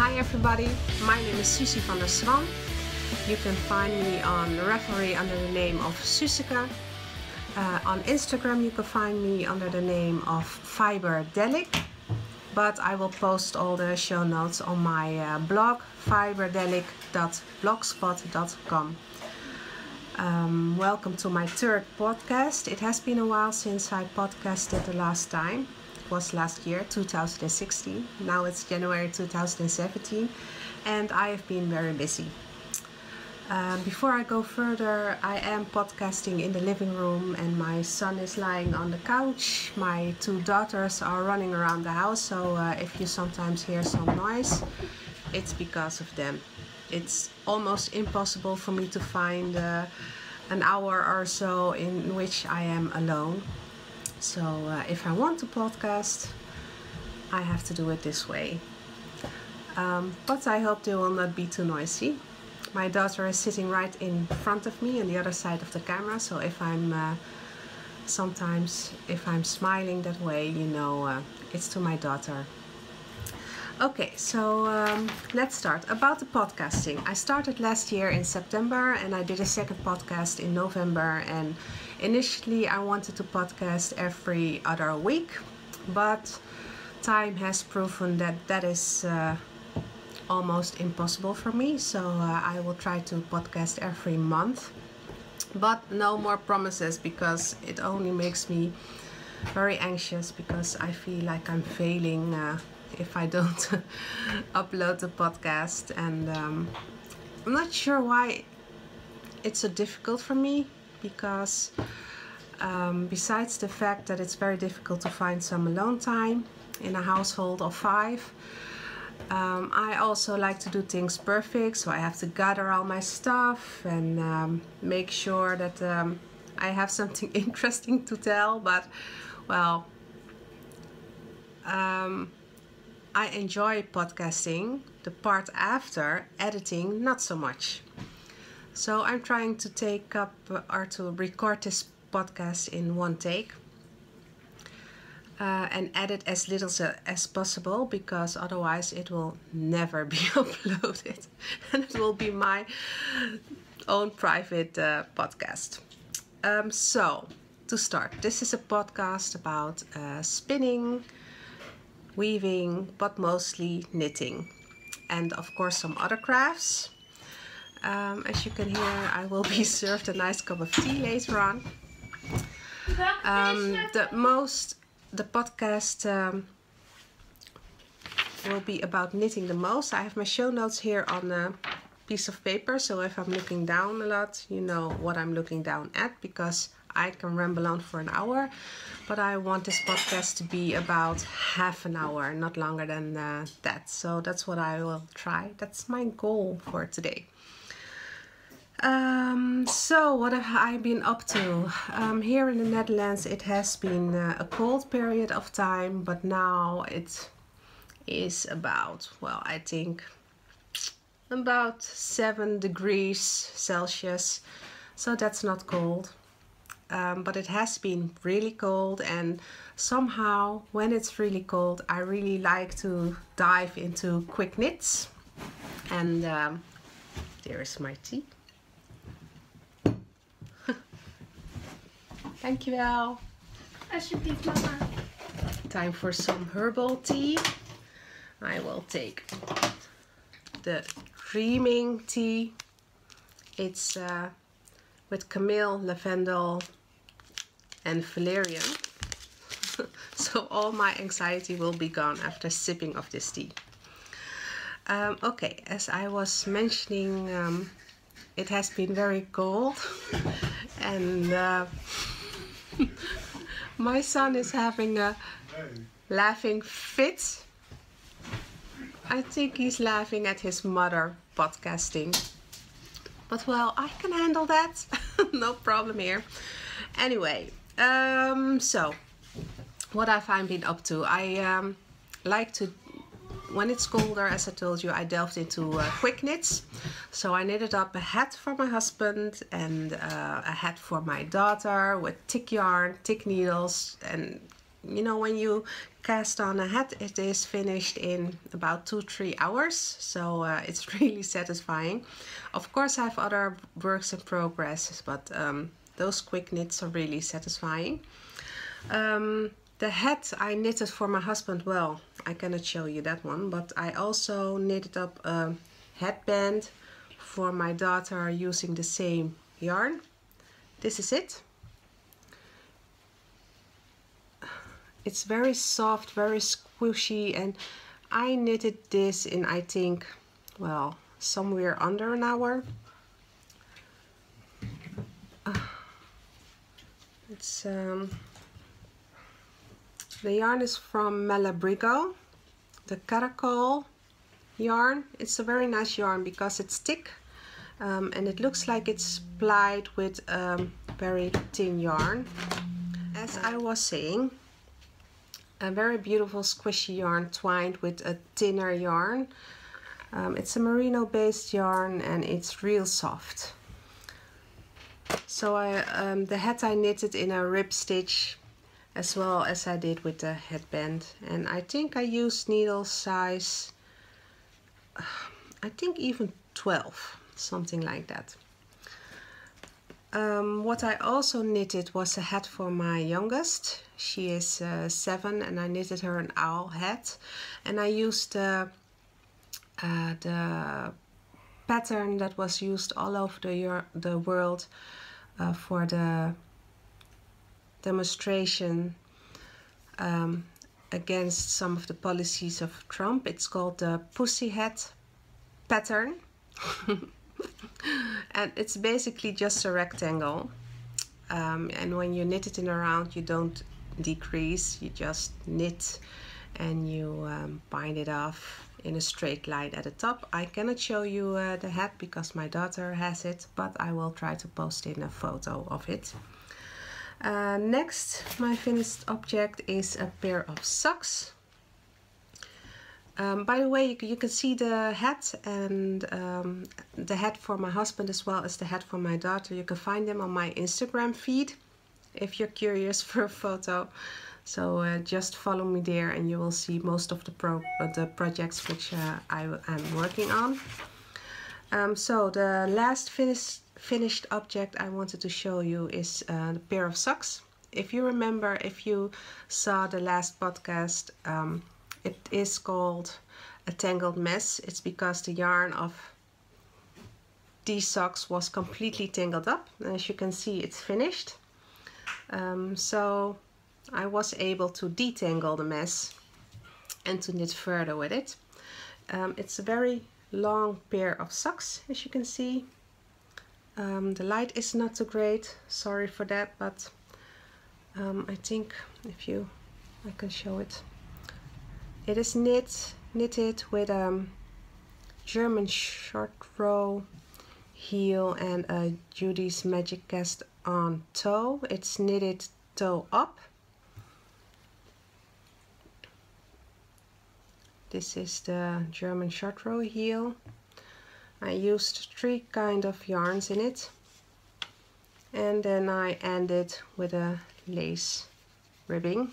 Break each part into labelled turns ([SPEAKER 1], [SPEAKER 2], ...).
[SPEAKER 1] Hi everybody, my name is Susie van der Swan. You can find me on Ravelry under the name of Susika. On Instagram you can find me under the name of Fiberdelic. But I will post all the show notes on my blog fiberdelic.blogspot.com. Welcome to my third podcast. It has been a while since I podcasted the last time. It was last year, 2016. Now it's January 2017 and I have been very busy. Before I go further, I am podcasting in the living room and my son is lying on the couch. My two daughters are running around the house, so if you sometimes hear some noise, it's because of them. It's almost impossible for me to find an hour or so in which I am alone. So if I want to podcast, I have to do it this way. But I hope they will not be too noisy. My daughter is sitting right in front of me on the other side of the camera, so if I'm sometimes if I'm smiling that way, you know it's to my daughter. Okay, so let's start. About the podcasting. I started last year in September and I did a second podcast in November, and initially I wanted to podcast every other week, but time has proven that that is almost impossible for me, so I will try to podcast every month, but no more promises because it only makes me very anxious because I feel like I'm failing if I don't upload the podcast, and I'm not sure why it's so difficult for me, because besides the fact that it's very difficult to find some alone time in a household of 5, I also like to do things perfect, so I have to gather all my stuff and make sure that I have something interesting to tell. But well, I enjoy podcasting, the part after editing not so much. So I'm trying to take up or to record this podcast in one take. And edit as little as possible, because otherwise it will never be uploaded and it will be my own private podcast. So to start, this is a podcast about spinning, weaving, but mostly knitting, and of course some other crafts. As you can hear, I will be served a nice cup of tea later on. The podcast will be about knitting the most. I have my show notes here on a piece of paper, so if I'm looking down a lot, you know what I'm looking down at, because I can ramble on for an hour, but I want this podcast to be about half an hour, not longer than that. So that's what I will try. That's my goal for today. So what have I been up to? Here in the Netherlands it has been a cold period of time, but now it is about, well, I think about 7 degrees Celsius, so that's not cold. But it has been really cold, and somehow when it's really cold I really like to dive into quick knits. And there is my tea. Dankjewel.
[SPEAKER 2] Alsjeblieft, mama.
[SPEAKER 1] Time for some herbal tea. I will take the dreaming tea. It's with chamomile, lavender and valerian. So all my anxiety will be gone after sipping of this tea. Okay, as I was mentioning, it has been very cold and my son is having a laughing fit. I think he's laughing at his mother podcasting. But well, I can handle that. No problem here. Anyway, so what have I been up to? I like to, when it's colder, as I told you, I delved into quick knits. So I knitted up a hat for my husband and a hat for my daughter with thick yarn, thick needles, and you know, when you cast on a hat, it is finished in about 2-3 hours, so it's really satisfying. Of course I have other works in progress, but those quick knits are really satisfying. The hat I knitted for my husband, well, I cannot show you that one, but I also knitted up a headband for my daughter using the same yarn. This is it. It's very soft, very squishy, and I knitted this in, I think, well, somewhere under an hour. It's the yarn is from Malabrigo, the Caracol yarn. It's a very nice yarn because it's thick, and it looks like it's plied with very thin yarn. As I was saying, a very beautiful squishy yarn twined with a thinner yarn. It's a merino based yarn and it's real soft. So the hat I knitted in a rib stitch as well as I did with the headband, and I think I used needle size, I think even 12, something like that. What I also knitted was a hat for my youngest. She is 7, and I knitted her an owl hat, and I used the pattern that was used all over the world for the demonstration against some of the policies of Trump. It's called the Pussy Hat pattern. And it's basically just a rectangle, and when you knit it in a round, you don't decrease, you just knit and you bind it off in a straight line at the top. I cannot show you the hat because my daughter has it, but I will try to post in a photo of it. Next, my finished object is a pair of socks. By the way, you can see the hat and the hat for my husband as well as the hat for my daughter. You can find them on my Instagram feed if you're curious for a photo. So just follow me there and you will see most of the projects which I am working on. So the last finished object I wanted to show you is the pair of socks. If you remember, if you saw the last podcast, it is called a tangled mess. It's because the yarn of these socks was completely tangled up. And as you can see, it's finished. So I was able to detangle the mess and to knit further with it. It's a very long pair of socks, as you can see. The light is not too great, sorry for that, but I think I can show it. It is knitted with a German short row heel and a Judy's Magic cast on toe. It's knitted toe up. This is the German short row heel. I used 3 kind of yarns in it, and then I ended with a lace ribbing.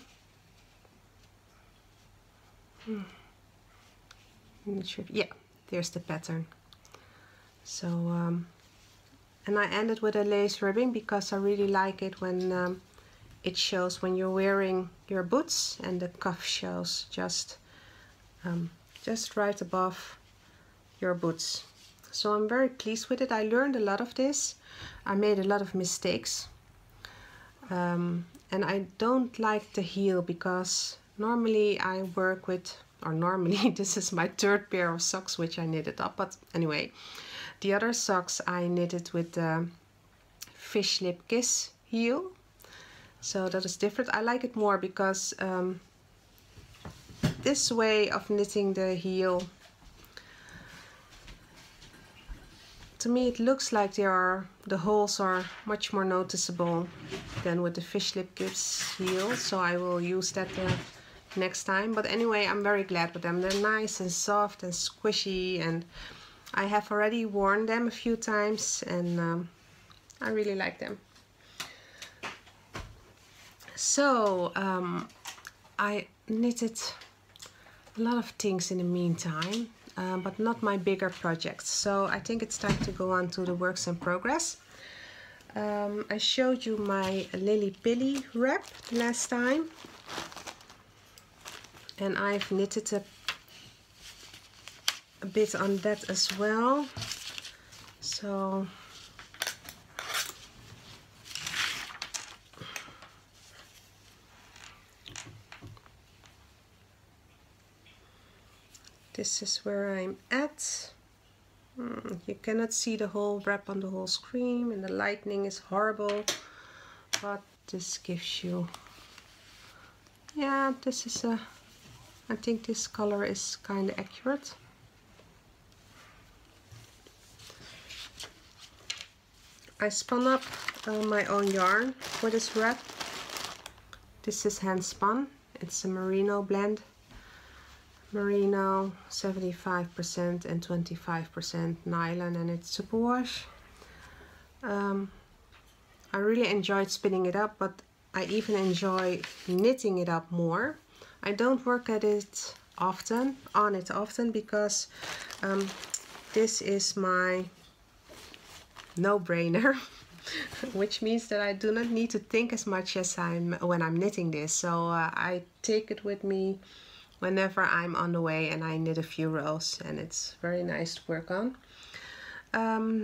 [SPEAKER 1] Yeah, there's the pattern. So and I ended with a lace ribbing because I really like it when it shows when you're wearing your boots and the cuff shows just right above your boots. So I'm very pleased with it. I learned a lot of this. I made a lot of mistakes, and I don't like the heel because normally I work with, or normally this is my 3rd pair of socks which I knitted up, but anyway, the other socks I knitted with the fish lip kiss heel, so that is different. I like it more because this way of knitting the heel, to me it looks like the holes are much more noticeable than with the fish lip kiss heel, so I will use that next time. But anyway, I'm very glad with them. They're nice and soft and squishy, and I have already worn them a few times, and I really like them. So I knitted a lot of things in the meantime, but not my bigger projects. So I think it's time to go on to the works in progress. I showed you my Lily Pilly wrap last time, and I've knitted a bit on that as well. So this is where I'm at. You cannot see the whole wrap on the whole screen and the lighting is horrible, but this gives you, yeah, this is I think this color is kind of accurate. I spun up my own yarn for this wrap. This is hand spun. It's a merino blend. Merino 75% and 25% nylon, and it's superwash. I really enjoyed spinning it up, but I even enjoy knitting it up more. I don't work at it often, because this is my no-brainer, which means that I do not need to think as much as when I'm knitting this. So I take it with me whenever I'm on the way and I knit a few rows, and it's very nice to work on.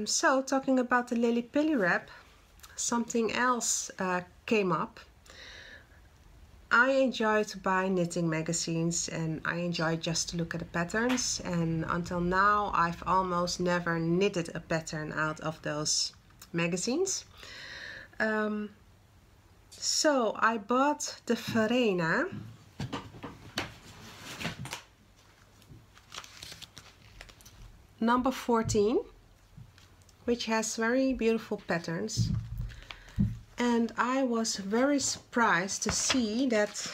[SPEAKER 1] So talking about the Lily Pilly wrap, something else came up. I enjoy to buy knitting magazines, and I enjoy just to look at the patterns, and until now I've almost never knitted a pattern out of those magazines. So I bought the Farena number 14, which has very beautiful patterns, and I was very surprised to see that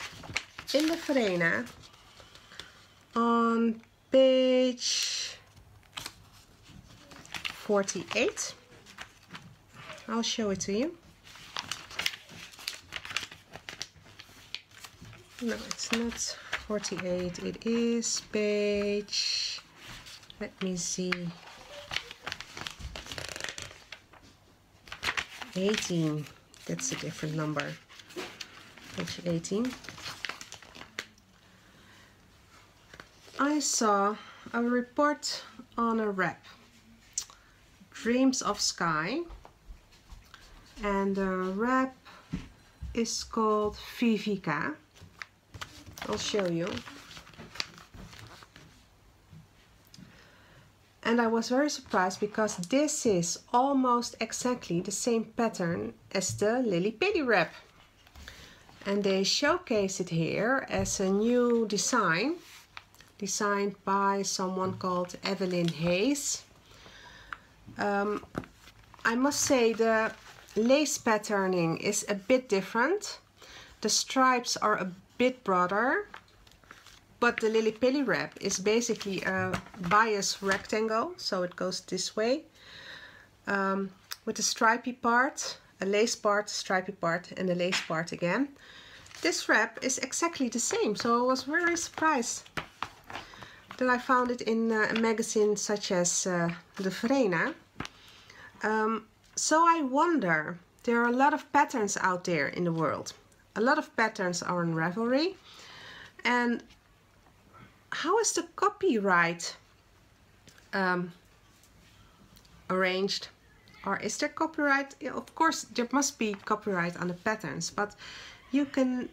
[SPEAKER 1] in the Farena on page 48, I'll show it to you. No, it's not 48, it is page, let me see, 18. That's a different number. Page 18. I saw a report on a wrap, Dreams of Sky, and the wrap is called Vivica. I'll show you. And I was very surprised because this is almost exactly the same pattern as the Lily Pilly wrap. And they showcase it here as a new design, designed by someone called Evelyn Hayes. I must say the lace patterning is a bit different. The stripes are a bit broader. But the Lily Pilly wrap is basically a bias rectangle, so it goes this way, with a stripy part, a lace part, stripy part, and a lace part again. This wrap is exactly the same, so I was very surprised that I found it in a magazine such as the Farena. So I wonder, there are a lot of patterns out there in the world. A lot of patterns are on Ravelry, and how is the copyright arranged? Or is there copyright? Yeah, of course there must be copyright on the patterns, but you can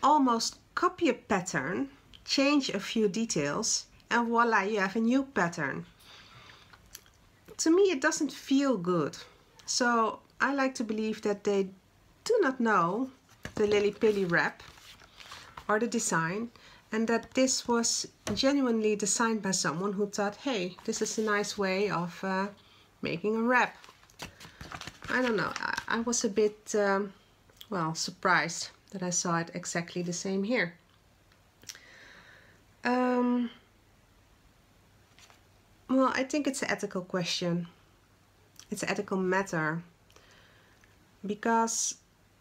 [SPEAKER 1] almost copy a pattern, change a few details, and voila, you have a new pattern. To me it doesn't feel good. So I like to believe that they do not know the Lily Pilly wrap or the design, and that this was genuinely designed by someone who thought, hey, this is a nice way of making a wrap. I don't know, I was a bit, well, surprised that I saw it exactly the same here. Well, I think it's an ethical question. It's an ethical matter. Because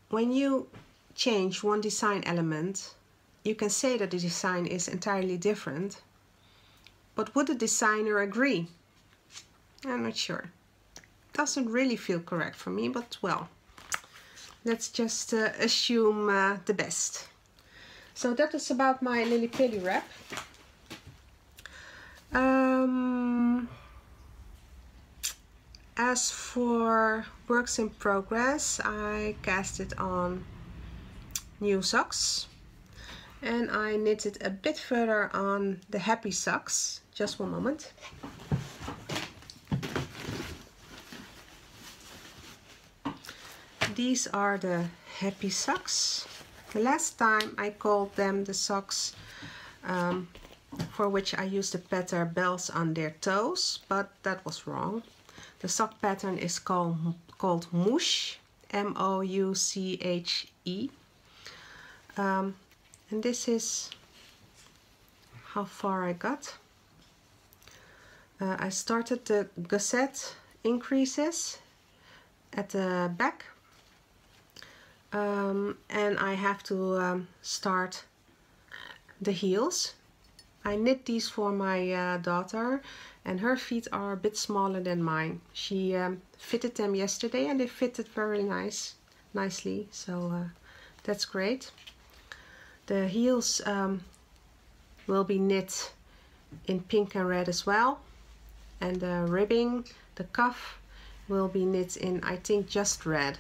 [SPEAKER 1] when you change one design element, you can say that the design is entirely different. But would the designer agree? I'm not sure. Doesn't really feel correct for me, but well, let's just assume the best. So that is about my Lily Pilly wrap. As for works in progress, I cast it on new socks and I knitted a bit further on the happy socks. Just one moment. These are the happy socks. The last time I called them the socks for which I used the pattern bells on their toes, but that was wrong. The sock pattern is called Mouche, M-O-U-C-H-E. And this is how far I got. I started the gusset increases at the back. And I have to start the heels. I knit these for my daughter, and her feet are a bit smaller than mine. She fitted them yesterday and they fitted very nicely, so that's great. The heels will be knit in pink and red as well, and the ribbing, the cuff, will be knit in, I think, just red.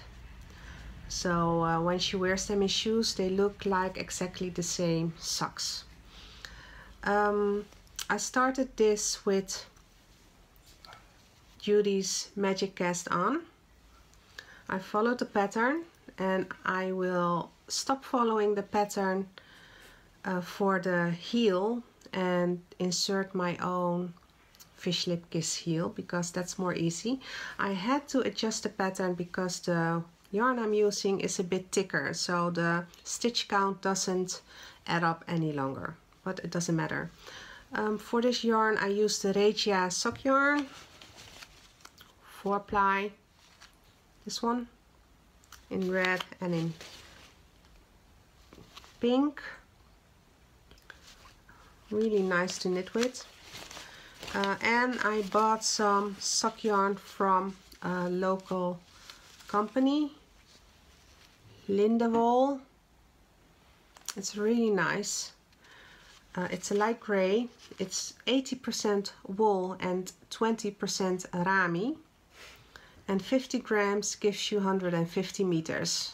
[SPEAKER 1] So when she wears them in shoes, they look like exactly the same socks. I started this with Judy's Magic Cast On. I followed the pattern and I will stop following the pattern for the heel and insert my own fish lip kiss heel because that's more easy. I had to adjust the pattern because the yarn I'm using is a bit thicker, so the stitch count doesn't add up any longer, but it doesn't matter. For this yarn I used the Regia sock yarn, 4-ply, this one in red and in pink. Really nice to knit with. And I bought some sock yarn from a local company, Lindewol. It's really nice. It's a light gray. It's 80% wool and 20% rami, and 50 grams gives you 150 meters.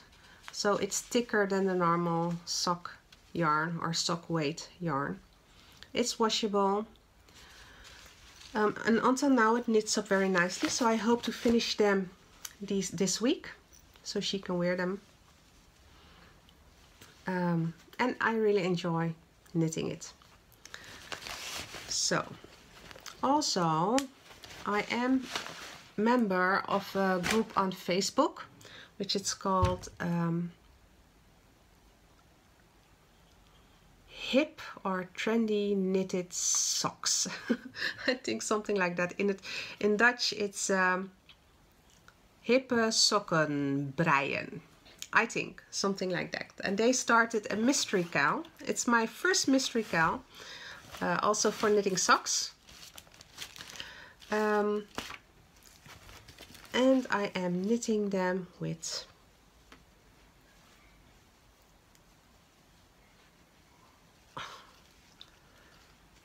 [SPEAKER 1] So it's thicker than the normal sock yarn or sock weight yarn. It's washable. And until now it knits up very nicely, so I hope to finish them this week so she can wear them. And I really enjoy knitting it. So, also I am member of a group on Facebook, which is called Hip or Trendy Knitted Socks. I think something like that. In Dutch it's hippe sokken breien. I think something like that. And they started a mystery cow. It's my first mystery cow, also for knitting socks. And I am knitting them with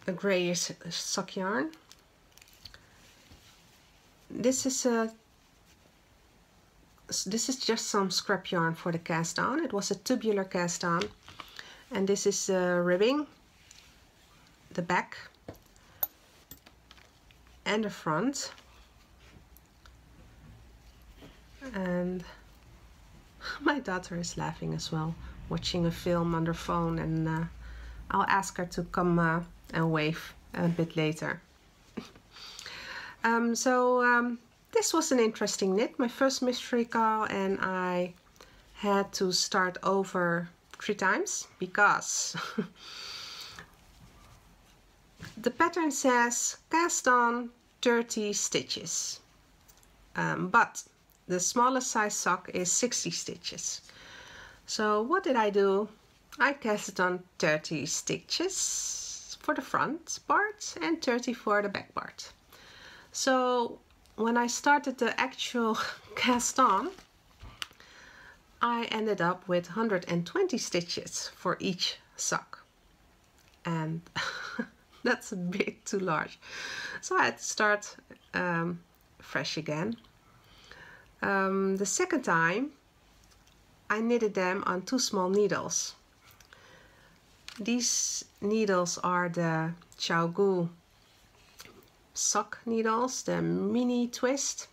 [SPEAKER 1] a grayish sock yarn. This is just some scrap yarn for the cast on. It was a tubular cast on, and this is ribbing, the back and the front. And my daughter is laughing as well, watching a film on her phone, and I'll ask her to come and wave a bit later. This was an interesting knit, my first mystery cow, and I had to start over 3 times because the pattern says cast on 30 stitches, but the smallest size sock is 60 stitches. So what did I do? I casted on 30 stitches for the front part and 30 for the back part. So when I started the actual cast on, I ended up with 120 stitches for each sock, and that's a bit too large, so I had to start fresh again. The second time I knitted them on 2 small needles. These needles are the ChiaoGoo sock needles, the mini twist,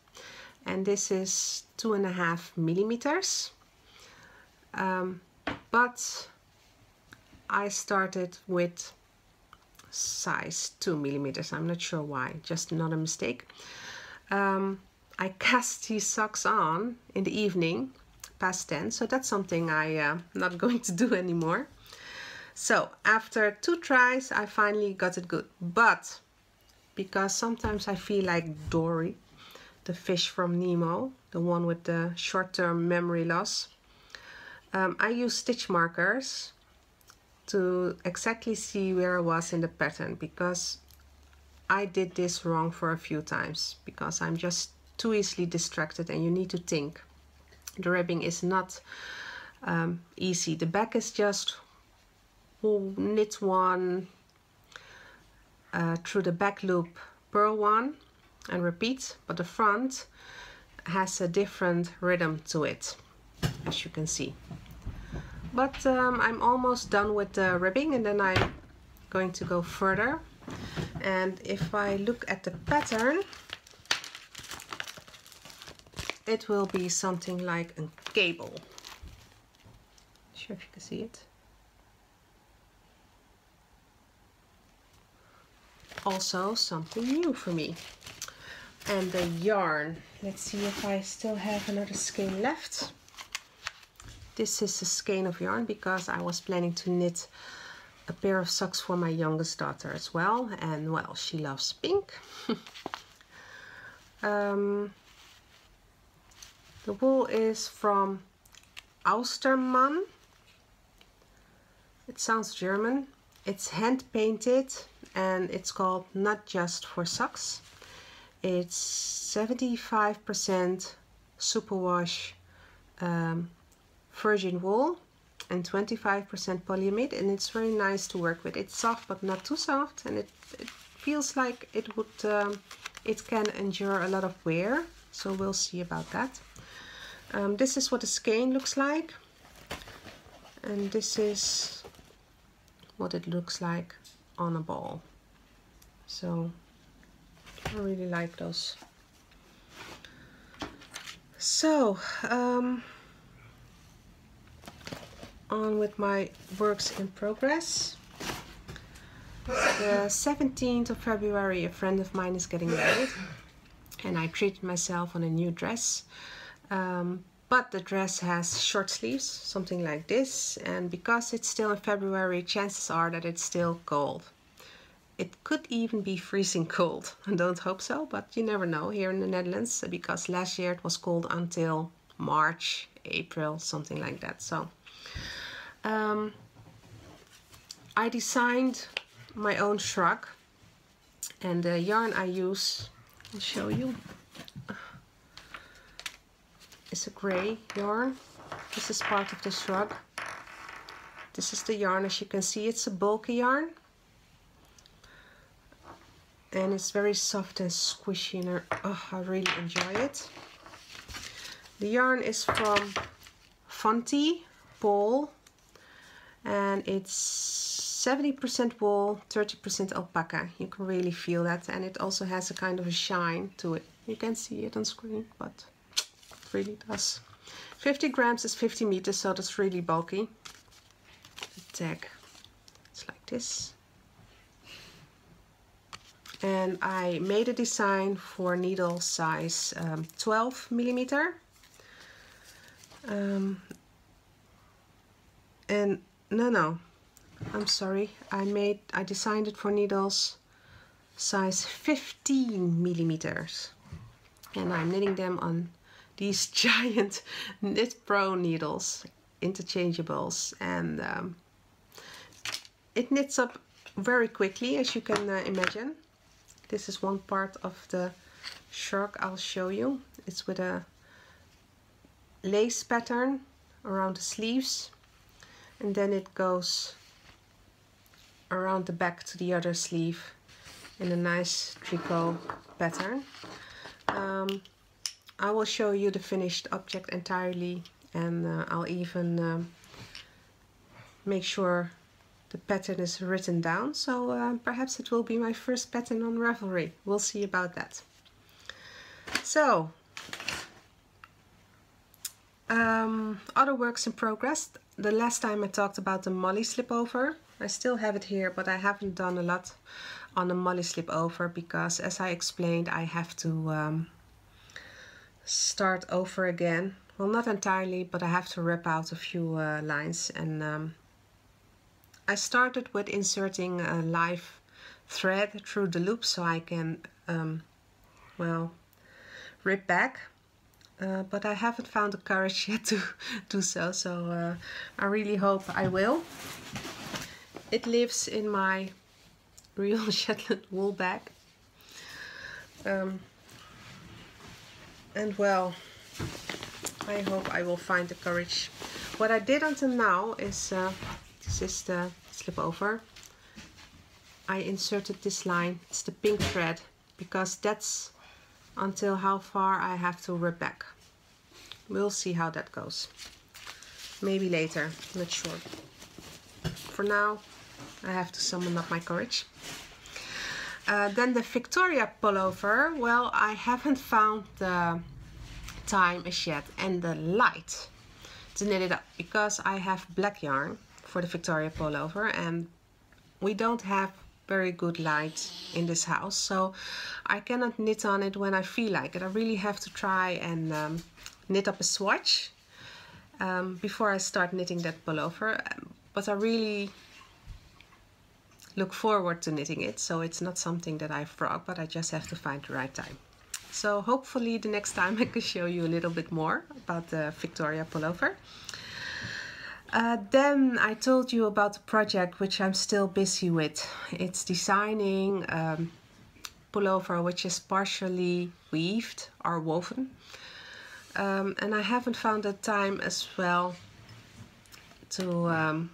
[SPEAKER 1] and this is 2.5 millimeters. But I started with size 2 millimeters. I'm not sure why, just not a mistake. I cast these socks on in the evening, past 10, so that's something I'm not going to do anymore. So after 2 tries, I finally got it good. But because sometimes I feel like Dory, the fish from Nemo, the one with the short-term memory loss, I use stitch markers to exactly see where I was in the pattern, because I did this wrong for a few times because I'm just too easily distracted, and you need to think. The ribbing is not easy. The back is just knit 1 through the back loop, purl 1 and repeat, but the front has a different rhythm to it, as you can see. But I'm almost done with the ribbing, and then I'm going to go further. And if I look at the pattern, it will be something like a cable. Not sure if you can see it. Also something new for me. And the yarn. Let's see if I still have another skein left. This is a skein of yarn because I was planning to knit a pair of socks for my youngest daughter as well, and well, she loves pink. The wool is from Austermann. It sounds German. It's hand painted and it's called Not Just for Socks. It's 75% superwash virgin wool and 25% polyamide, and it's very nice to work with. It's soft but not too soft, and it feels like it would it can endure a lot of wear, so we'll see about that. This is what the skein looks like, and this is what it looks like on a ball. So I really like those. So on with my works in progress. The 17th of February, a friend of mine is getting married, and I treated myself on a new dress. But the dress has short sleeves, something like this, and because it's still in February, chances are that it's still cold. It could even be freezing cold. I don't hope so, but you never know here in the Netherlands, because last year it was cold until March, April, something like that. So I designed my own shrug, and the yarn I use, I'll show you, is a gray yarn. This is part of the shrug. This is the yarn. As you can see, it's a bulky yarn, and it's very soft and squishy, and I really enjoy it. The yarn is from Fanti Pole, and it's 70% wool, 30% alpaca. You can really feel that, and it also has a kind of a shine to it. You can see it on screen, but it really does. 50 grams is 50 meters, so that's really bulky. The tag is like this. And I made a design for needle size 12 millimeter. And no, I'm sorry. I designed it for needles size 15 millimeters. And I'm knitting them on these giant Knit Pro needles. interchangeables, and it knits up very quickly, as you can imagine. This is one part of the shirt I'll show you. It's with a lace pattern around the sleeves, and then it goes around the back to the other sleeve in a nice tricot pattern. I will show you the finished object entirely, and I'll even make sure the pattern is written down, so perhaps it will be my first pattern on Ravelry. We'll see about that. So, other works in progress. The last time I talked about the Molly slipover. I still have it here, but I haven't done a lot on the Molly slipover because, as I explained, I have to start over again. Well, not entirely, but I have to rip out a few lines, and I started with inserting a live thread through the loop so I can, well, rip back. But I haven't found the courage yet to do so, so I really hope I will. It lives in my real Shetland wool bag. And well, I hope I will find the courage. What I did until now is, this is the slipover. I inserted this line, it's the pink thread, because that's until how far I have to rip back. We'll see how that goes. Maybe later, not sure. For now, I have to summon up my courage. Then the Victoria pullover. Well, I haven't found the time as yet and the light to knit it up, because I have black yarn for the Victoria pullover, and we don't have very good light in this house, so I cannot knit on it when I feel like it. I really have to try and knit up a swatch before I start knitting that pullover, but I really look forward to knitting it, so it's not something that I frog, but I just have to find the right time. So hopefully the next time I can show you a little bit more about the Victoria pullover. Then I told you about the project which I'm still busy with. It's designing pullover which is partially weaved or woven. And I haven't found the time as well to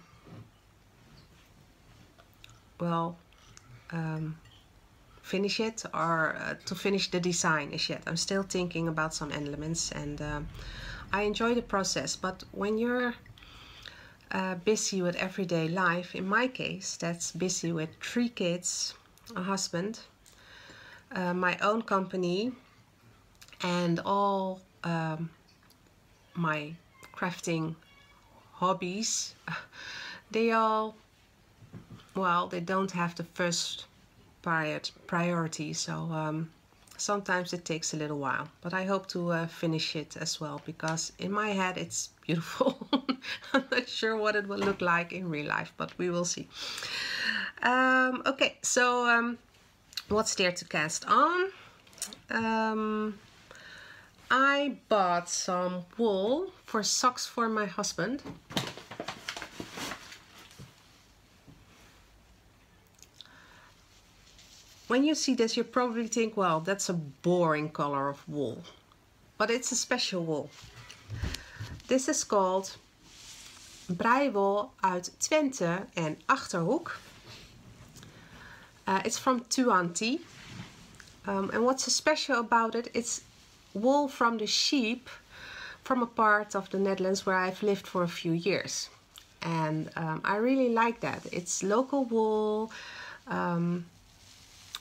[SPEAKER 1] finish it, or to finish the design as yet. I'm still thinking about some elements, and I enjoy the process, but when you're busy with everyday life, in my case that's busy with 3 kids, a husband, my own company, and all my crafting hobbies, they all, well, they don't have the first priority, so sometimes it takes a little while, but I hope to finish it as well, because in my head it's beautiful. I'm not sure what it will look like in real life, but we will see. Okay, so what's there to cast on? I bought some wool for socks for my husband. When you see this, you probably think, well, that's a boring color of wool. But it's a special wool. This is called Breiwol uit Twente en Achterhoek. It's from Tuanti. And what's so special about it, it's wool from the sheep from a part of the Netherlands where I've lived for a few years. And I really like that. It's local wool.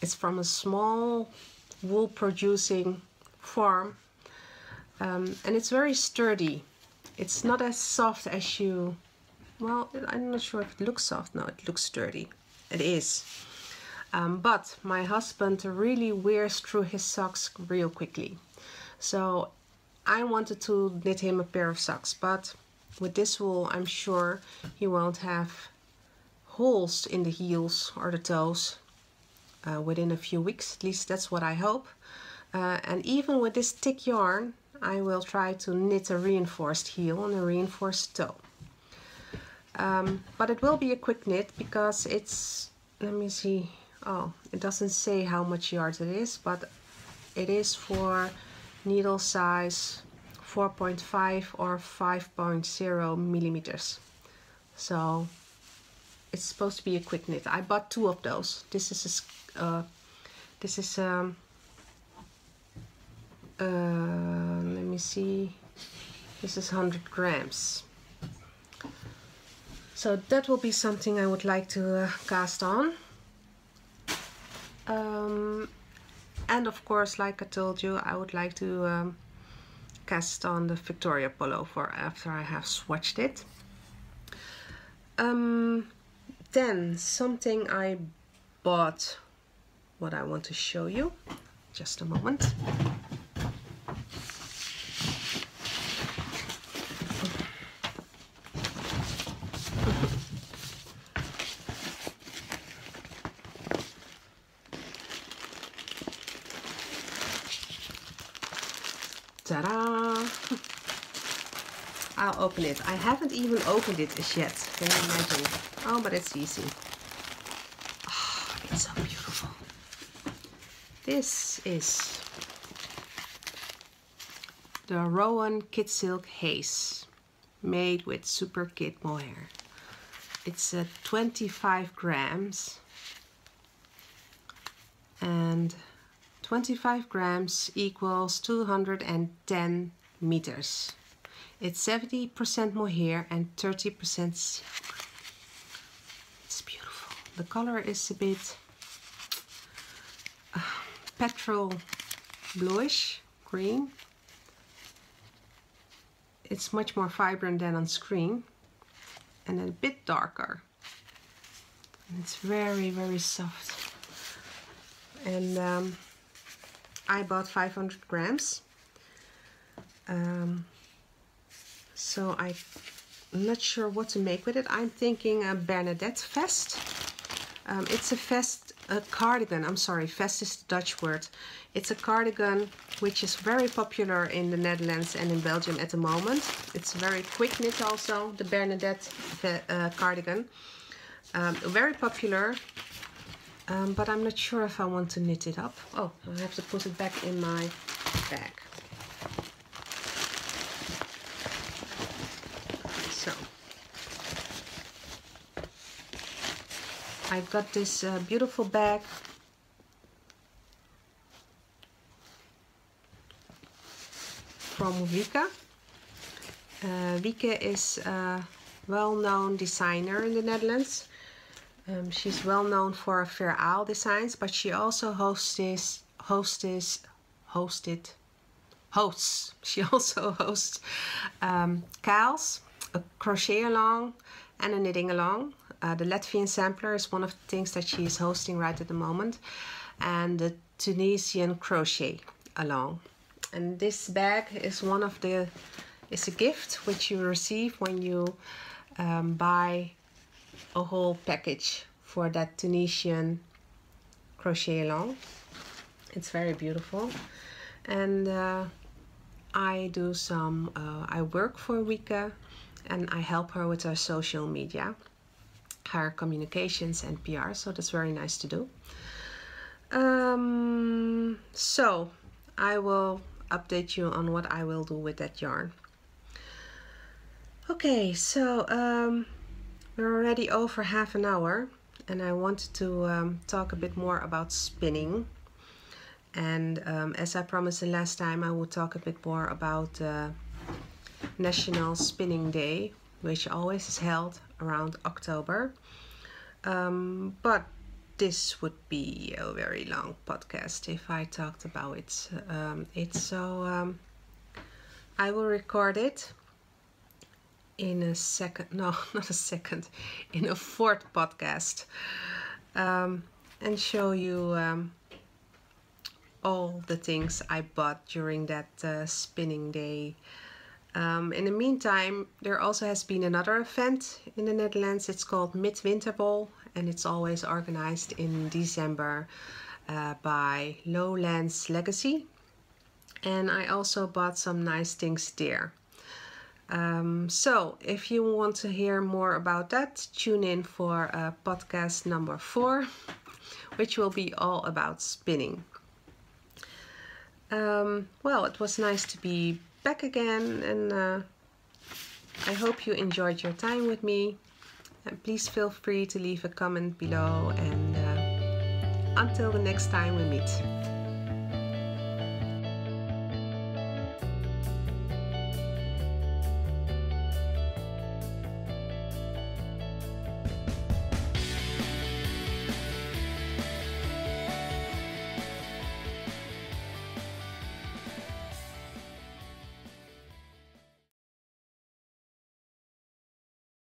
[SPEAKER 1] It's from a small wool producing farm, and it's very sturdy. It's not as soft as you, well, I'm not sure if it looks soft. No, it looks sturdy. It is. But my husband really wears through his socks real quickly. So I wanted to knit him a pair of socks, but with this wool I'm sure he won't have holes in the heels or the toes within a few weeks. At least that's what I hope. And even with this thick yarn, I will try to knit a reinforced heel and a reinforced toe. But it will be a quick knit because it's, let me see, oh, it doesn't say how much yards it is, but it is for needle size 4.5 or 5.0 millimeters. So it's supposed to be a quick knit. I bought 2 of those. This is let me see, this is 100 grams. So that will be something I would like to cast on. And of course, like I told you, I would like to cast on the Victoria Polo for after I have swatched it. Then something I bought, what I want to show you. Just a moment. Ta-da! I'll open it. I haven't even opened it as yet. Can you imagine? Oh, but it's easy. Oh, it's so beautiful. This is the Rowan Kid Silk Haze, made with Super Kid mohair. It's 25 grams, and 25 grams equals 210 meters. It's 70% mohair and 30% silk. It's beautiful. The color is a bit petrol bluish green. It's much more vibrant than on screen, and a bit darker. And it's very, very soft. And I bought 500 grams. So I'm not sure what to make with it. I'm thinking a Bernadette vest. It's a vest, a cardigan. I'm sorry, vest is the Dutch word. It's a cardigan which is very popular in the Netherlands and in Belgium at the moment. It's a very quick knit also, the Bernadette cardigan. Very popular, but I'm not sure if I want to knit it up. Oh, I have to put it back in my bag. So I got this beautiful bag from Wieke. Wieke is a well-known designer in the Netherlands. She's well known for her Fair Isle designs, but she also hosts. She also hosts KALs, a crochet along and a knitting along. The Latvian sampler is one of the things that she is hosting right at the moment, and the Tunisian crochet along. And this bag is it's a gift which you receive when you buy a whole package for that Tunisian crochet along. It's very beautiful. And I do I work for Wieke, and I help her with her social media, her communications and PR, so that's very nice to do. So I will update you on what I will do with that yarn. Okay, so we're already over half an hour, and I wanted to talk a bit more about spinning. And as I promised the last time, I would talk a bit more about National Spinning Day, which always is held around October. But this would be a very long podcast if I talked about it. I will record it in a second, no, not a second, in a fourth podcast, and show you all the things I bought during that spinning day. In the meantime, there also has been another event in the Netherlands. It's called Midwinterbol, and it's always organized in December by Lowlands Legacy. And I also bought some nice things there. So if you want to hear more about that, tune in for podcast number 4, which will be all about spinning. Well, it was nice to be back again, and I hope you enjoyed your time with me. And please feel free to leave a comment below, and until the next time we meet.